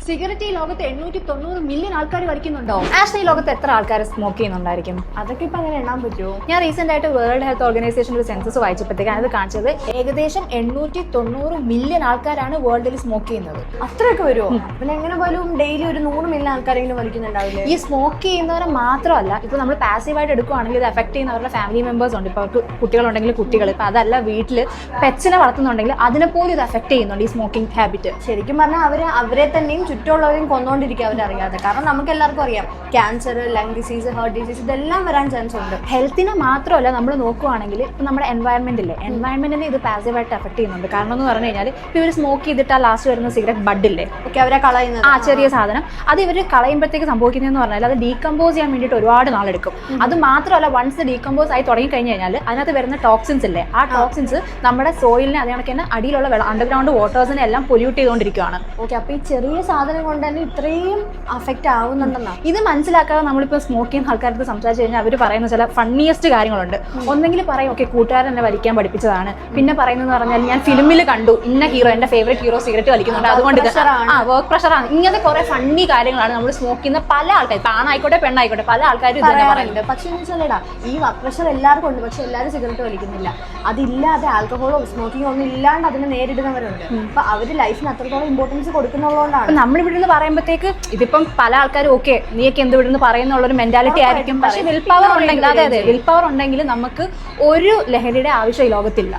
Cigarette ഈ ലോകത്ത് 890 million ആൾക്കാർ വലിക്കുന്നുണ്ടോ? ആഷ്ലി, ഈ ലോകത്ത് എത്ര ആൾക്കാർ സ്മോക്ക് ചെയ്യുന്നുണ്ടായിരിക്കും? അതൊക്കെ ഇപ്പൊ അങ്ങനെ എണ്ണാൻ പറ്റുമോ? ഞാൻ റീസെന്റ് ആയിട്ട് വേൾഡ് ഹെൽത്ത് ഓർഗനൈസേഷൻ ഒരു സെൻസസ് വായിച്ചപ്പോഴത്തേക്കാണ് അത് കാണിച്ചത്. ഏകദേശം 890 മില്യൺ ആൾക്കാരാണ് വേൾഡിൽ സ്മോക്ക് ചെയ്യുന്നത്. അത്രയൊക്കെ വരുമോ? പിന്നെ എങ്ങനെ പോലും ഡെയിലി ഒരു 100 മില്യൺ ആൾക്കാരെങ്കിലും വലിക്കുന്നുണ്ടാവില്ലേ? ഈ സ്മോക്ക് ചെയ്യുന്നവരെ മാത്രമല്ല, ഇപ്പൊ നമ്മൾ പാസീവായിട്ട് എടുക്കുകയാണെങ്കിൽ ഇത് എഫക്ട് ചെയ്യുന്നവരുടെ ഫാമിലി മെമ്പേഴ്സ് ഉണ്ട്. ഇപ്പൊ അവർക്ക് കുട്ടികളുണ്ടെങ്കിൽ കുട്ടികൾ, ഇപ്പൊ അതല്ല വീട്ടിൽ പെറ്റ്സിനെ വളർത്തുന്നുണ്ടെങ്കിൽ അതിനെപ്പോലും ഇത് എഫക്ട് ചെയ്യുന്നുണ്ട് ഈ സ്മോക്കിംഗ് ഹാബിറ്റ്. ശരിക്കും പറഞ്ഞാൽ അവരെ തന്നെയും ചുറ്റുമുള്ളവരെയും കൊന്നുകൊണ്ടിരിക്കുക അവരറിയാതെ. കാരണം നമുക്ക് എല്ലാവർക്കും അറിയാം, cancer, lung disease, heart disease ഇതെല്ലാം വരാൻ ചാൻസ് ഉണ്ട്. ഹെൽത്തിനെ മാത്രമല്ല നമ്മൾ നോക്കുവാണെങ്കിൽ ഇപ്പം നമ്മുടെ എൻവയൺമെന്റില്ലേ, എൻവയൺമെന്റിനെ ഇത് പാസീവായിട്ട് എഫക്ട് ചെയ്യുന്നുണ്ട്. കാരണം എന്ന് പറഞ്ഞു കഴിഞ്ഞാൽ ഇപ്പൊ ഇവർ സ്മോക്ക് ചെയ്തിട്ട് ലാസ്റ്റ് വരുന്ന സിഗരറ്റ് ബഡില്ലേ, ഓക്കെ, അവരെ കളയുന്നത് ചെറിയ സാധനം, അത് ഇവർ കളയുമ്പോഴത്തേക്ക് സംഭവിക്കുന്നതെന്ന് പറഞ്ഞാൽ അത് ഡീകമ്പോസ് ചെയ്യാൻ വേണ്ടിയിട്ട് ഒരുപാട് നാളെടുക്കും. അത് മാത്രമല്ല, വൺസ് ഡീകമ്പോസ് ആയി തുടങ്ങി കഴിഞ്ഞ് കഴിഞ്ഞാൽ അതിനകത്ത് വരുന്ന ടോക്സിൻസ് ഇല്ലേ, ആ ടോക്സിൻസ് നമ്മുടെ സോയിലിനെ അതേ കണക്ക് തന്നെ അടിയിലുള്ള വെള്ളം, അണ്ടർഗ്രൗണ്ട് വാട്ടേഴ്സിനെ എല്ലാം പൊല്യൂട്ട് ചെയ്തുകൊണ്ടിരിക്കുകയാണ്. ഓക്കെ, അപ്പൊ ഈ ചെറിയ സാധനം കൊണ്ട് തന്നെ ഇത്രയും അഫക്റ്റ് ആവുന്നുണ്ടെന്നാ. ഇത് മനസ്സിലാക്കാതെ നമ്മളിപ്പോൾ സ്മോക്ക് ചെയ്യുന്ന ആൾക്കാർക്ക് സംസാരിച്ച് കഴിഞ്ഞാൽ അവർ പറയുന്ന ചില ഫണ്ണിയസ്റ്റ് കാര്യങ്ങളുണ്ട്. ഒന്നെങ്കിൽ പറയും ഓക്കെ കൂട്ടുകാരൻ എന്നെ വലിക്കാൻ പഠിപ്പിച്ചതാണ്, പിന്നെ പറയുന്നതെന്ന് പറഞ്ഞാൽ ഞാൻ ഫിലിമിൽ കണ്ടു ഇന്ന ഹീറോ, എന്റെ ഫേവറേറ്റ് ഹീറോ സിഗരറ്റ് വലിക്കുന്നുണ്ട്, അതുകൊണ്ട് വർക്ക് പ്രഷറാണ്. ഇങ്ങനത്തെ കുറെ ഫണ്ണി കാര്യങ്ങളാണ് നമ്മൾ സ്മോക്ക് ചെയ്യുന്ന പല ആൾക്കാർ, ആണായിക്കോട്ടെ പെണ്ണായിക്കോട്ടെ, പല ആൾക്കാരും പറയാറുണ്ട്. പക്ഷെ എന്ന് വെച്ചാലേടാ, ഈ വർക്ക് പ്രഷർ എല്ലാവർക്കും ഉണ്ട്, പക്ഷെ എല്ലാവരും സിഗരറ്റ് വലിക്കുന്നില്ല. അതില്ലാതെ ആൽക്കഹോളോ സ്മോക്കിങ്ങോ ഒന്നും ഇല്ലാണ്ട് അതിനെ നേരിടുന്നവരുണ്ട്. അപ്പൊ അവര് ലൈഫിന് അത്രത്തോളം ഇമ്പോർട്ടൻസ് കൊടുക്കുന്നുള്ളതുകൊണ്ടാണ് നമ്മളിവിടെ നിന്ന് പറയുമ്പോഴത്തേക്ക് ഇതിപ്പം പല ആൾക്കാരും ഓക്കെ നീയൊക്കെ എന്ത് ഇവിടെ നിന്ന് പറയുന്നുള്ളൊരു മെന്റാലിറ്റി ആയിരിക്കും. പക്ഷെ വിൽ പവർ ഉണ്ടെങ്കിൽ, അതെ വിൽ പവർ ഉണ്ടെങ്കിൽ നമുക്ക് ഒരു ലഹരിയുടെ ആവശ്യം ഈ ലോകത്തില്ല.